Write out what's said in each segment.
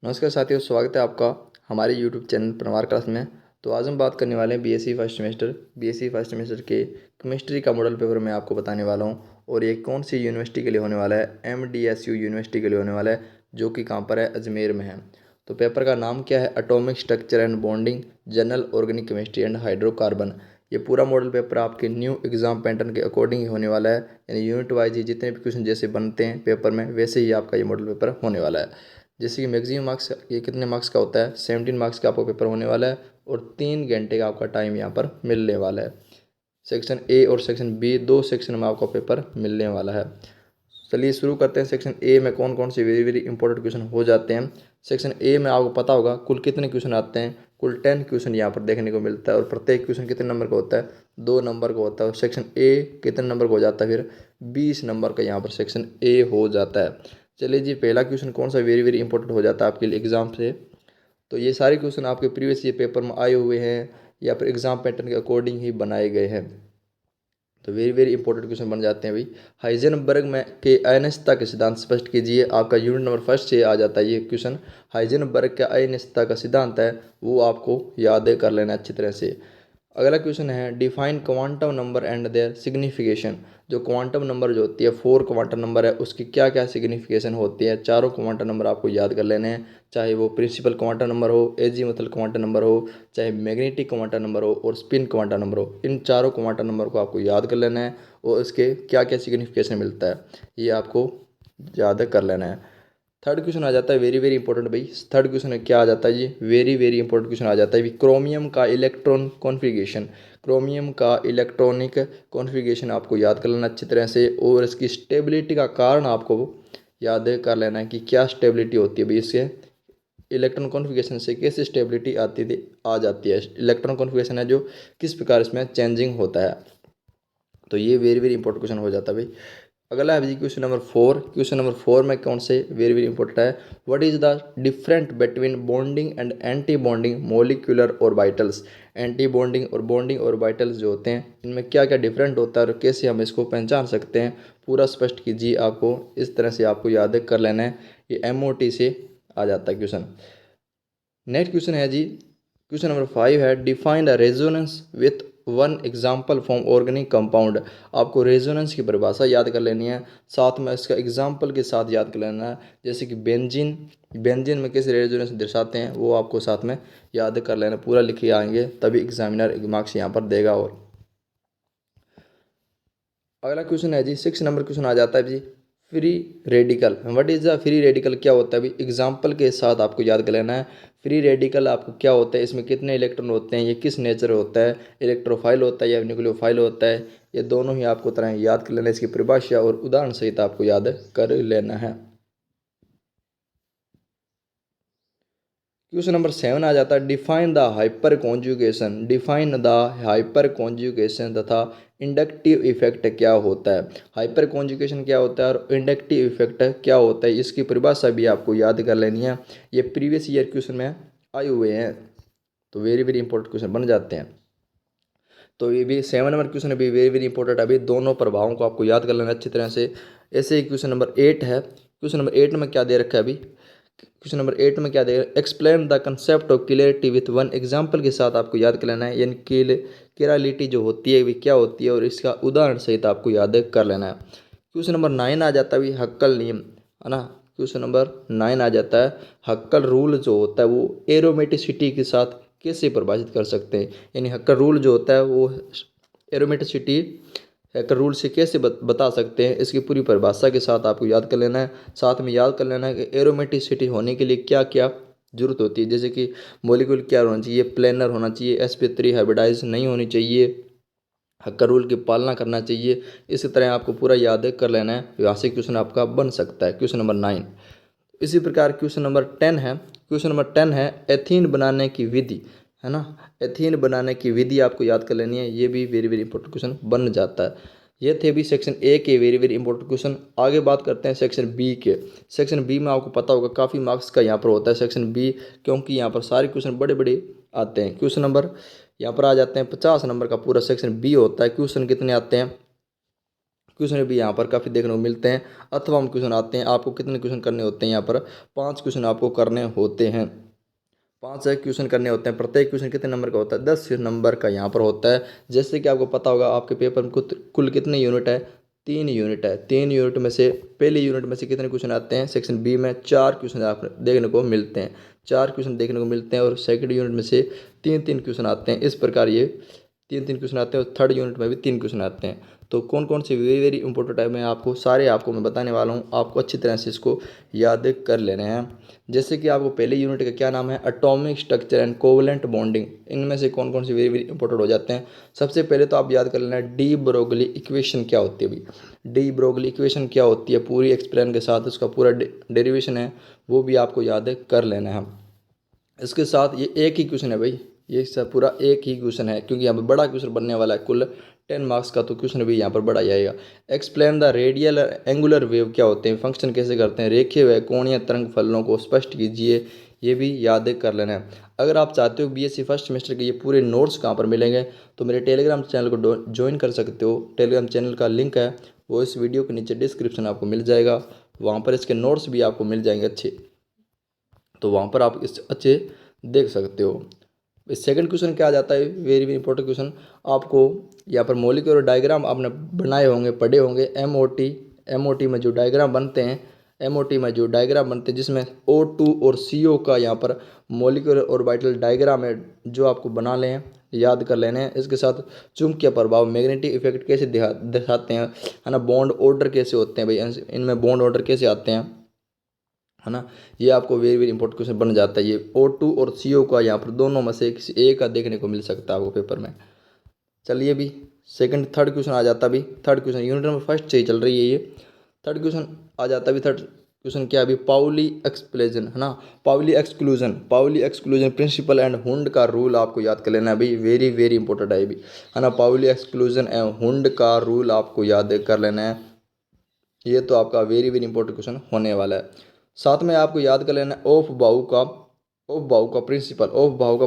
नमस्कार साथियों, स्वागत है आपका हमारे YouTube चैनल परमार क्लास में। तो आज हम बात करने वाले हैं बीएससी फर्स्ट सेमेस्टर के केमिस्ट्री का मॉडल पेपर मैं आपको बताने वाला हूं। और ये कौन सी यूनिवर्सिटी के लिए होने वाला है? MDSU यूनिवर्सिटी के लिए होने वाला है, जो कि कहाँ पर है? अजमेर में है। तो पेपर का नाम क्या है? Atomic structure and bonding, general organic chemistry and hydrocarbon. ये पूरा मॉडल पेपर आपके न्यू एग्जाम पैटर्न के अकॉर्डिंग ही होने वाला है, यानी यूनिट वाइज ही जितने भी क्वेश्चन जैसे बनते हैं पेपर में, वैसे ही आपका ये मॉडल पेपर होने वाला है। जैसे कि मैक्सिमम मार्क्स ये कितने मार्क्स का होता है? 17 मार्क्स का आपका पेपर होने वाला है और 3 घंटे का आपका टाइम यहाँ पर मिलने वाला है। सेक्शन ए और सेक्शन बी, दो सेक्शन में आपका पेपर मिलने वाला है। चलिए शुरू करते हैं। सेक्शन ए में कौन कौन से वेरी वेरी इंपॉर्टेंट क्वेश्चन हो जाते हैं। सेक्शन ए में आपको पता होगा कुल कितने क्वेश्चन आते हैं। कुल 10 क्वेश्चन यहाँ पर देखने को मिलता है और प्रत्येक क्वेश्चन कितने नंबर का होता है? 2 नंबर का होता है। और सेक्शन ए कितने नंबर का हो जाता है? फिर 20 नंबर का यहाँ पर सेक्शन ए हो जाता है। चलिए जी, पहला क्वेश्चन कौन सा वेरी वेरी इंपॉर्टेंट हो जाता है आपके लिए एग्जाम से? तो ये सारे क्वेश्चन आपके प्रीवियस ईयर पेपर में आए हुए हैं या फिर एग्जाम पैटर्न के अकॉर्डिंग ही बनाए गए हैं। तो वेरी वेरी इंपॉर्टेंट क्वेश्चन बन जाते हैं भाई। हाइजेनबर्ग में के अनिश्चितता के सिद्धांत स्पष्ट कीजिए। आपका यूनिट नंबर फर्स्ट से आ जाता है ये क्वेश्चन। हाइजेनबर्ग का अनिश्चितता का सिद्धांत है, वो आपको याद कर लेना अच्छी तरह से। अगला क्वेश्चन है define quantum number and their signification. जो क्वांटम नंबर जो होती है, 4 क्वांटम नंबर है, उसकी क्या क्या सिग्निफिकेशन होती है? चारों क्वांटम नंबर आपको याद कर लेने हैं, चाहे वो प्रिंसिपल क्वांटम नंबर हो, एजीमुथल क्वांटम नंबर हो, चाहे मैग्नेटिक क्वांटम नंबर हो और स्पिन क्वांटम नंबर हो। इन चारों क्वांटम नंबर को आपको याद कर लेना है और इसके क्या क्या सिग्निफिकेशन मिलता है, ये आपको याद कर लेना है। थर्ड क्वेश्चन आ जाता है वेरी वेरी इंपॉर्टेंट भाई। थर्ड क्वेश्चन है, क्या आ जाता है? ये वेरी वेरी इंपॉर्टेंट क्वेश्चन आ जाता है। क्रोमियम का इलेक्ट्रॉन कॉन्फ़िगरेशन। क्रोमियम का इलेक्ट्रॉनिक कॉन्फ़िगरेशन आपको याद कर लेना अच्छी तरह से और इसकी स्टेबिलिटी का कारण आपको याद कर लेना है कि क्या स्टेबिलिटी होती है भाई इसके। इलेक्ट्रॉन कॉन्फ़िगरेशन से कैसे स्टेबिलिटी आ जाती है। इलेक्ट्रॉन कॉन्फ़िगरेशन है जो किस प्रकार इसमें चेंजिंग होता है। तो ये वेरी वेरी इंपॉर्टेंट क्वेश्चन हो जाता है भाई। अगला है जी क्वेश्चन नंबर 4। क्वेश्चन नंबर 4 में कौन से वेरी वेरी इंपॉर्टेंट है? What is the different between bonding and anti bonding molecular orbitals. Anti bonding और बॉन्डिंग ऑर्बिटल्स जो होते हैं, इनमें क्या क्या डिफरेंट होता है और कैसे हम इसको पहचान सकते हैं, पूरा स्पष्ट कीजिए। आपको इस तरह से आपको याद कर लेना है। ये MOT से आ जाता है क्वेश्चन। नेक्स्ट क्वेश्चन है जी, क्वेश्चन नंबर 5 है define the resonance with one example from organic compound. आपको रेजोनेंस की परिभाषा याद कर लेनी है, साथ में इसका एग्जाम्पल के साथ याद कर लेना है। जैसे कि बेंजीन, बेंजीन में कैसे रेजोनेंस दर्शाते हैं वो आपको साथ में याद कर लेना। पूरा लिखे आएंगे तभी एग्जामिनर मार्क्स यहाँ पर देगा। और अगला क्वेश्चन है जी, 6 नंबर क्वेश्चन आ जाता है जी, free radical. What is the free radical? क्या होता है अभी? एग्जाम्पल के साथ आपको याद कर लेना है। फ्री रेडिकल आपको क्या होता है, इसमें कितने इलेक्ट्रॉन होते हैं, ये किस नेचर होता है, इलेक्ट्रोफाइल होता है या न्यूक्लियोफाइल होता है, ये दोनों ही आपको तरह याद कर लेना है। इसकी परिभाषा और उदाहरण सहित आपको याद कर लेना है। क्वेश्चन नंबर 7 आ जाता है define the hyper conjugation. Define the hyper conjugation तथा इंडक्टिव इफेक्ट क्या होता है। हाइपर कॉन्जुगेशन क्या होता है और इंडक्टिव इफेक्ट क्या होता है, इसकी परिभाषा भी आपको याद कर लेनी है। ये प्रीवियस ईयर क्वेश्चन में आए हुए हैं, तो वेरी वेरी इंपॉर्टेंट क्वेश्चन बन जाते हैं। तो ये भी 7 नंबर क्वेश्चन भी वेरी वेरी इंपॉर्टेंट है। अभी दोनों प्रभावों को आपको याद कर लेना अच्छी तरह से। ऐसे ही क्वेश्चन नंबर 8 है। क्वेश्चन नंबर 8 में क्या दे रखा है अभी? क्वेश्चन नंबर 8 में क्या देगा? Explain the concept of clarity with one example के साथ आपको याद कर लेना है। यानी क्लियरिटी जो होती है वे क्या होती है और इसका उदाहरण सहित आपको याद कर लेना है। क्वेश्चन नंबर 9 आ जाता है भाई, हक्कल नियम, है ना। क्वेश्चन नंबर 9 आ जाता है, हक्कल रूल जो होता है वो एरोमेटिसिटी के साथ कैसे परिभाषित कर सकते हैं। यानी हक्कल रूल जो होता है वो एरोमेटिसिटी हैकर रूल से कैसे बता सकते हैं, इसकी पूरी परिभाषा के साथ आपको याद कर लेना है। साथ में याद कर लेना है कि एरोमेटिसिटी होने के लिए क्या क्या जरूरत होती है। जैसे कि मॉलिक्यूल क्या होना चाहिए, प्लेनर होना चाहिए, sp3 हाइब्रिडाइज नहीं होनी चाहिए, हक्कर रूल की पालना करना चाहिए। इसी तरह आपको पूरा याद कर लेना है, यहाँ से क्वेश्चन आपका बन सकता है। Question number 9। इसी प्रकार क्वेश्चन नंबर 10 है। क्वेश्चन नंबर 10 है एथीन बनाने की विधि, है ना। एथीन बनाने की विधि आपको याद कर लेनी है। ये भी वेरी वेरी इंपॉर्टेंट क्वेश्चन बन जाता है। ये थे भी सेक्शन ए के वेरी वेरी इंपॉर्टेंट क्वेश्चन। आगे बात करते हैं सेक्शन बी के। सेक्शन बी में आपको पता होगा काफ़ी मार्क्स का यहाँ पर होता है सेक्शन बी, क्योंकि यहाँ पर सारे क्वेश्चन बड़े बड़े आते हैं। क्वेश्चन नंबर यहाँ पर आ जाते हैं 50 नंबर का पूरा सेक्शन बी होता है। क्वेश्चन कितने आते हैं? क्वेश्चन भी यहाँ पर काफ़ी देखने को मिलते हैं, अथवा हम क्वेश्चन आते हैं। आपको कितने क्वेश्चन करने होते हैं यहाँ पर? 5 क्वेश्चन आपको करने होते हैं। 5 क्वेश्चन करने होते हैं। प्रत्येक क्वेश्चन कितने नंबर का होता है? 10 नंबर का यहाँ पर होता है। जैसे कि आपको पता होगा आपके पेपर में कुल कितने यूनिट है? 3 यूनिट है। 3 यूनिट में से पहले यूनिट में से कितने क्वेश्चन आते हैं? सेक्शन बी में 4 क्वेश्चन आप देखने को मिलते हैं। 4 क्वेश्चन देखने को मिलते हैं और सेकंड यूनिट में से 3-3 क्वेश्चन आते हैं। इस प्रकार ये 3-3 क्वेश्चन आते हैं और थर्ड यूनिट में भी 3 क्वेश्चन आते हैं। तो कौन कौन से वेरी वेरी इंपॉर्टेंट है मैं आपको मैं बताने वाला हूँ। आपको अच्छी तरह से इसको याद कर लेने हैं। जैसे कि आपको पहले यूनिट का क्या नाम है? Atomic structure and covalent bonding. इनमें से कौन कौन से वेरी वेरी इंपॉर्टेंट हो जाते हैं? सबसे पहले तो आप याद कर लेना डी ब्रोगली इक्वेशन क्या होती है। भाई डी ब्रोगली इक्वेशन क्या होती है पूरी एक्सप्लेन के साथ उसका पूरा डेरिवेशन है, वो भी आपको याद कर लेना है। इसके साथ ये एक ही क्वेश्चन है भाई, ये सब पूरा एक ही क्वेश्चन है क्योंकि यहाँ पर बड़ा क्वेश्चन बनने वाला है। कुल 10 मार्क्स का तो क्वेश्चन भी यहाँ पर बड़ा ही आएगा। Explain the radial angular wave क्या होते हैं, फंक्शन कैसे करते हैं, रेखीय व कोणीय तरंग फलनों को स्पष्ट कीजिए, ये भी याद कर लेना है। अगर आप चाहते हो बीएससी फर्स्ट सेमेस्टर के ये पूरे नोट्स कहाँ पर मिलेंगे, तो मेरे टेलीग्राम चैनल को ज्वाइन कर सकते हो। टेलीग्राम चैनल का लिंक है वो इस वीडियो के नीचे डिस्क्रिप्शन आपको मिल जाएगा। वहाँ पर इसके नोट्स भी आपको मिल जाएंगे अच्छे, तो वहाँ पर आप इस अच्छे देख सकते हो। सेकंड क्वेश्चन क्या आ जाता है? Very very important question. आपको यहाँ पर मॉलिक्यूलर डायग्राम आपने बनाए होंगे, पढ़े होंगे। एमओटी में जो डायग्राम बनते हैं, एमओटी में जो डायग्राम बनते हैं जिसमें O2 और CO का यहाँ पर मॉलिक्यूलर ऑर्बिटल डायग्राम है, जो आपको बना लें, याद कर लेने हैं। इसके साथ चुंबकीय प्रभाव, मैग्नेटिक इफेक्ट कैसे दिखाते हैं, है ना, बॉन्ड ऑर्डर कैसे होते हैं भाई, इनमें बॉन्ड ऑर्डर कैसे आते हैं, है ना, ये आपको वेरी वेरी इंपॉर्टेंट क्वेश्चन बन जाता है। ये O2 और CO का यहाँ पर दोनों में से किसी एक का देखने को मिल सकता है आपको पेपर में। चलिए भी थर्ड क्वेश्चन आ जाता भी। Third question unit number first से ही चल रही है ये। थर्ड क्वेश्चन आ जाता भी। थर्ड क्वेश्चन क्या अभी? पाउली एक्सप्लेजन, है ना, Pauli exclusion principle and Hund का रूल आपको याद कर लेना है भाई। वेरी वेरी इंपॉर्टेंट है भी, है ना। पाउली एक्सक्लूजन एंड हुंड का रूल आपको याद कर लेना है। ये तो आपका वेरी वेरी इंपॉर्टेंट क्वेश्चन होने वाला है। साथ में आपको याद कर लेना है ऑफ बाउ का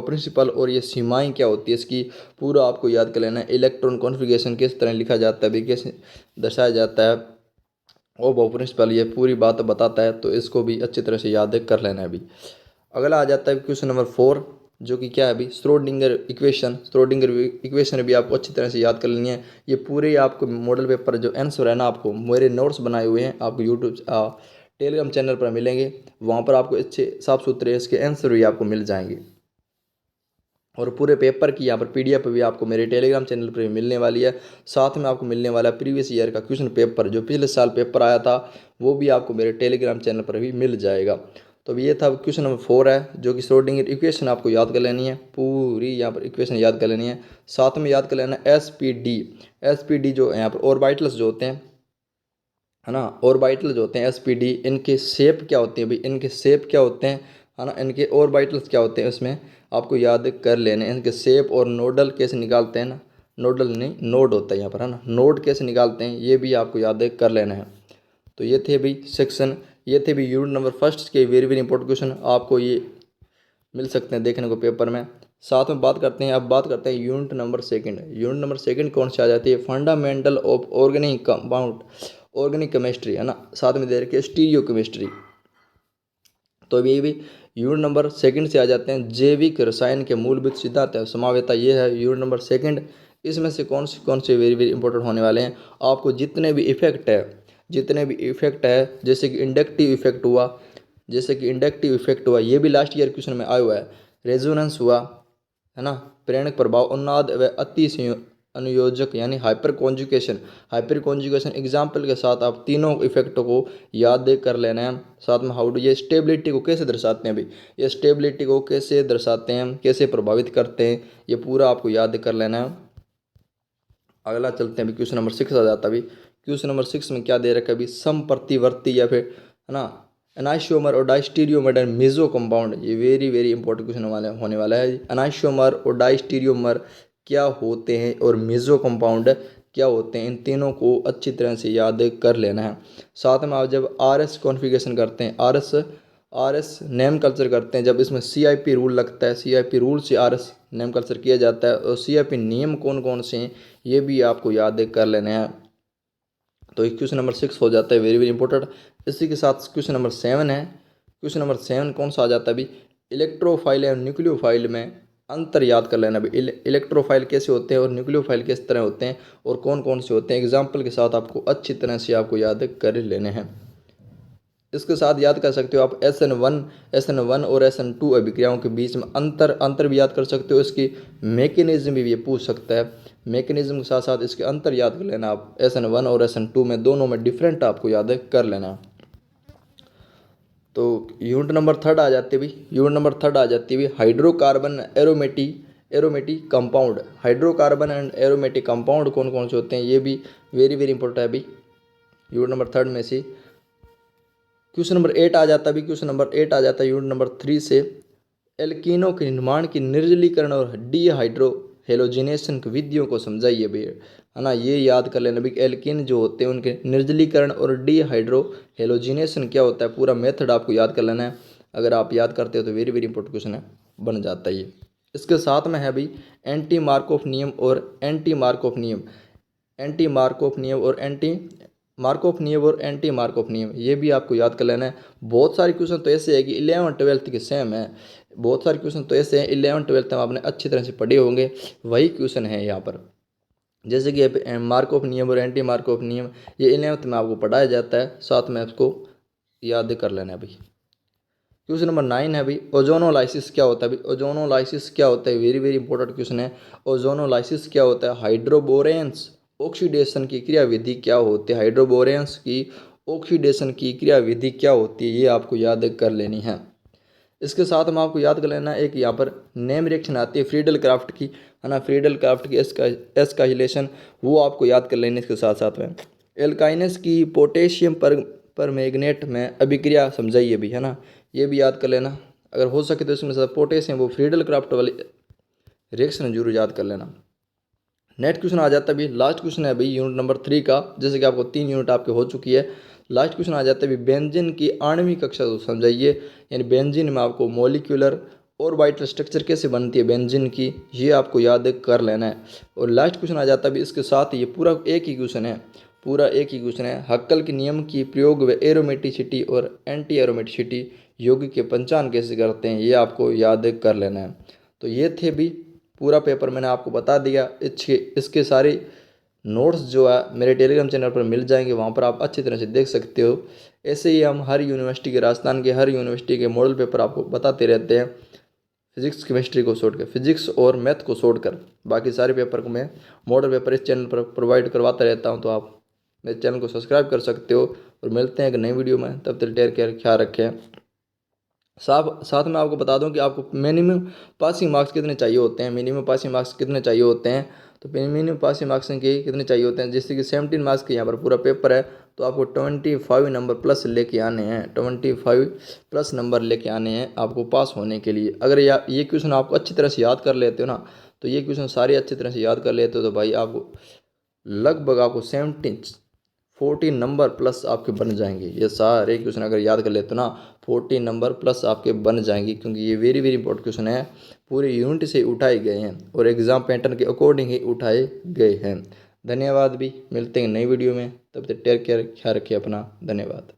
प्रिंसिपल और ये सीमाएं क्या होती है इसकी, पूरा आपको याद कर लेना है। इलेक्ट्रॉन कॉन्फ़िगरेशन किस तरह लिखा जाता है भी, कैसे दर्शाया जाता है, ऑफ बाउ प्रिंसिपल ये पूरी बात बताता है, तो इसको भी अच्छी तरह से याद कर लेना है अभी। अगला आ जाता है क्वेश्चन नंबर 4, जो कि क्या है अभी? श्रोडिंगर इक्वेशन भी आपको अच्छी तरह से याद कर लेनी है। ये पूरे आपको मॉडल पेपर जो आंसर है ना, आपको मेरे नोट्स बनाए हुए हैं, आपको यूट्यूब टेलीग्राम चैनल पर मिलेंगे। वहाँ पर आपको अच्छे साफ सुथरे इसके आंसर भी आपको मिल जाएंगे। और पूरे पेपर की यहाँ पर PDF भी आपको मेरे टेलीग्राम चैनल पर भी मिलने वाली है। साथ में आपको मिलने वाला है प्रीवियस ईयर का क्वेश्चन पेपर, जो पिछले साल पेपर आया था, वो भी आपको मेरे टेलीग्राम चैनल पर भी मिल जाएगा। तो ये था क्वेश्चन नंबर 4 है, जो कि श्रोडिंगर इक्वेशन आपको याद कर लेनी है, पूरी यहाँ पर इक्वेशन याद कर लेनी है। साथ में याद कर लेना SPD जो यहाँ पर ऑर्बिटल्स जो होते हैं, है ना, ऑर्बिटल जो होते हैं SPD, इनके शेप क्या होती है भाई, इनके शेप क्या होते हैं, है ना, इनके ऑर्बिटल्स क्या होते हैं, इसमें आपको याद कर लेने हैं। इनके शेप और नोडल कैसे निकालते हैं ना, नोडल नहीं नोड होता है यहाँ पर, है ना, नोड कैसे निकालते हैं, ये भी आपको याद कर लेना है। तो ये थे भाई सेक्शन, ये थे भी यूनिट नंबर फर्स्ट के वेरी वेरी इंपॉर्टेंट क्वेश्चन, आपको ये मिल सकते हैं देखने को पेपर में। साथ में बात करते हैं, अब बात करते हैं यूनिट नंबर सेकंड कौन सी आ जाती है? Fundamental of organic compound, organic chemistry, है ना, साथ में दे रखी है स्टीरियो केमिस्ट्री। तो ये भी यूनिट नंबर सेकंड से आ जाते हैं। जैविक रसायन के मूलभूत सिद्धांत है समावेता, ये है यूनिट नंबर सेकंड। इसमें से कौन से वेरी वेरी इंपॉर्टेंट होने वाले हैं? आपको जितने भी इफेक्ट है, जैसे कि इंडक्टिव इफेक्ट हुआ, ये भी लास्ट ईयर क्वेश्चन में आया हुआ है। रेजोनेंस हुआ, है ना, प्रेरक प्रभाव, उन्नाद व अति अनुयोजक यानी हाइपर कॉन्जुगेशन एग्जाम्पल के साथ आप तीनों इफेक्टों को याद कर लेना है। साथ में हाउ डू, ये स्टेबिलिटी को कैसे दर्शाते हैं भाई, ये स्टेबिलिटी को कैसे दर्शाते हैं, कैसे प्रभावित करते हैं, ये पूरा आपको याद कर लेना है। अगला चलते हैं अभी, क्वेश्चन नंबर 6 आ जाता है अभी। क्वेश्चन नंबर 6 में क्या दे रखा है अभी? समप्रतिवर्ती या फिर, है ना, एनाइसोमर और डाइस्टीरियोमर एंड मेसो कंपाउंड, ये वेरी वेरी इंपॉर्टेंट क्वेश्चन होने वाला है। एनाइसोमर और डाइस्टीरियोमर क्या होते हैं और मेसो कंपाउंड क्या होते हैं, इन तीनों को अच्छी तरह से याद कर लेना है। साथ में आप जब RS कॉन्फ़िगरेशन करते हैं, RS नेम कल्चर करते हैं, जब इसमें CIP रूल लगता है, CIP रूल से RS नेम कल्चर किया जाता है, और CIP नियम कौन कौन से हैं, ये भी आपको याद कर लेना है। तो ये क्वेश्चन नंबर 6 हो जाता है, वेरी वेरी इंपॉर्टेंट। इसी के साथ क्वेश्चन नंबर 7 है। क्वेश्चन नंबर 7 कौन सा आ जाता है अभी, इलेक्ट्रोफाइल और न्यूक्लियोफाइल में अंतर याद कर लेना अभी। इलेक्ट्रोफाइल कैसे होते हैं और न्यूक्लियोफाइल किस तरह होते हैं और कौन कौन से होते हैं, एग्जाम्पल के साथ आपको अच्छी तरह से आपको याद कर लेने हैं। इसके साथ याद कर सकते हो आप SN1 और SN2 अभिक्रियाओं के बीच में अंतर भी याद कर सकते हो। इसकी मैकेनिज्म भी ये पूछ सकता है, मैकेनिज्म के साथ साथ इसके अंतर याद कर लेना आप। SN1 और SN2 में दोनों में डिफरेंट आपको याद कर लेना। तो यूनिट नंबर 3 आ जाती है भी, यूनिट नंबर 3 आ जाती है भी hydrocarbon aromatic compound. Hydrocarbon and aromatic compound कौन कौन से होते हैं, ये भी वेरी वेरी इंपॉर्टेंट है अभी यूनिट नंबर 3 में से। क्वेश्चन नंबर 8 आ जाता है भी, क्वेश्चन नंबर 8 आ जाता है यूनिट नंबर 3 से, एल्कीनों के निर्माण की निर्जलीकरण और डीहाइड्रो हेलोजिनेशन की विधियों को समझाइए भी, है ना। ये याद कर लेना भी एल्कीन जो होते हैं उनके निर्जलीकरण और डीहाइड्रो हेलोजिनेशन क्या होता है, पूरा मेथड आपको याद कर लेना है। अगर आप याद करते हो तो वेरी वेरी इंपॉर्टेंट क्वेश्चन है, बन जाता है ये। इसके साथ में है भी एंटी मार्कोफ नियम और एंटी मार्कोफ नियम, एंटी मार्कोफ नियम और एंटी मार्कोफ नियम और एंटी मार्कोफ नियम, ये भी आपको याद कर लेना है। बहुत सारे क्वेश्चन तो ऐसे है कि 11th-12th के सेम है, बहुत सारे क्वेश्चन तो ऐसे हैं 11th-12th में आपने अच्छी तरह से पढ़े होंगे, वही क्वेश्चन है यहाँ पर। जैसे कि मार्कोफ नियम और एंटी मार्कोफ नियम ये 11th में आपको पढ़ाया जाता है, साथ में आपको याद कर लेना है भाई। क्वेश्चन नंबर 9 है भाई, ओजोनोलाइसिस क्या होता है भाई। ओजोनोलाइसिस क्या होता है, वेरी वेरी इंपॉर्टेंट क्वेश्चन है। ओजोनोलाइसिस क्या होता है, हाइड्रोबोरेंस ऑक्सीडेशन की क्रियाविधि क्या होती है, हाइड्रोबोरेंस की ऑक्सीडेशन की क्रियाविधि क्या होती है, ये आपको याद कर लेनी है। इसके साथ में आपको याद कर लेना एक यहाँ पर नेम रिएक्शन आती है फ्रीडल क्राफ्ट की, है ना। फ्रीडल क्राफ्ट की एस्काइलेशन वो आपको याद कर लेनी। इसके साथ साथ में एल्काइनस की पोटेशियम पर मैग्नेट में अभिक्रिया समझाइए भी, है ना, ये भी याद कर लेना। अगर हो सके तो इसमें से पोटेशियम वो फ्रीडल क्राफ्ट वाली रिएक्शन जरूर याद कर लेना। नेक्स्ट क्वेश्चन आ जाता है भाई, लास्ट क्वेश्चन है भाई यूनिट नंबर 3 का, जैसे कि आपको 3 यूनिट आपके हो चुकी है। लास्ट क्वेश्चन आ जाता है भाई, बेंजीन की आणविक कक्षा को समझाइए, यानी बेंजीन में आपको मॉलिक्यूलर और वाइटल स्ट्रक्चर कैसे बनती है बेंजीन की, ये आपको याद कर लेना है। और लास्ट क्वेश्चन आ जाता है भाई, इसके साथ ये पूरा एक ही क्वेश्चन है, पूरा एक ही क्वेश्चन है, हक्कल के नियम की प्रयोग व एरोमेटिसिटी और एंटी एरोमेटिसिटी यौगिक के पहचान कैसे करते हैं, ये आपको याद कर लेना है। तो ये थे भी पूरा पेपर मैंने आपको बता दिया। इसके सारे नोट्स जो है मेरे टेलीग्राम चैनल पर मिल जाएंगे, वहाँ पर आप अच्छी तरह से देख सकते हो। ऐसे ही हम हर यूनिवर्सिटी के, राजस्थान के हर यूनिवर्सिटी के मॉडल पेपर आपको बताते रहते हैं, फिजिक्स केमिस्ट्री को छोड़कर, फिजिक्स और मैथ को छोड़कर बाकी सारे पेपर को मैं मॉडल पेपर इस चैनल पर प्रोवाइड करवाता रहता हूँ। तो आप मेरे चैनल को सब्सक्राइब कर सकते हो और मिलते हैं एक नई वीडियो में, तब तक टेक केयर, ख्याल रखें। साथ में आपको बता दूं कि आपको मिनिमम पासिंग मार्क्स कितने चाहिए होते हैं, मिनिमम पासिंग मार्क्स कितने चाहिए होते हैं। तो मिनिमम पासिंग मार्क्स के कितने चाहिए होते हैं, जैसे कि 17 मार्क्स के यहाँ पर पूरा पेपर है, तो आपको 25 नंबर प्लस लेके आने हैं, 25 प्लस नंबर लेके आने हैं आपको पास होने के लिए। अगर ये क्वेश्चन आपको अच्छी तरह से याद कर लेते हो ना, तो ये क्वेश्चन सारे अच्छी तरह से याद कर लेते हो तो भाई आपको लगभग आपको 14 नंबर प्लस आपके बन जाएंगे। ये सारे क्वेश्चन अगर याद कर लेते हो ना, 14 नंबर प्लस आपके बन जाएंगे, क्योंकि ये वेरी वेरी इंपॉर्टेंट क्वेश्चन है, पूरे यूनिट से उठाए गए हैं और एग्जाम पैटर्न के अकॉर्डिंग ही उठाए गए हैं। धन्यवाद भी, मिलते हैं नई वीडियो में, तब तक टेक केयर, ख्याल रखिए अपना, धन्यवाद।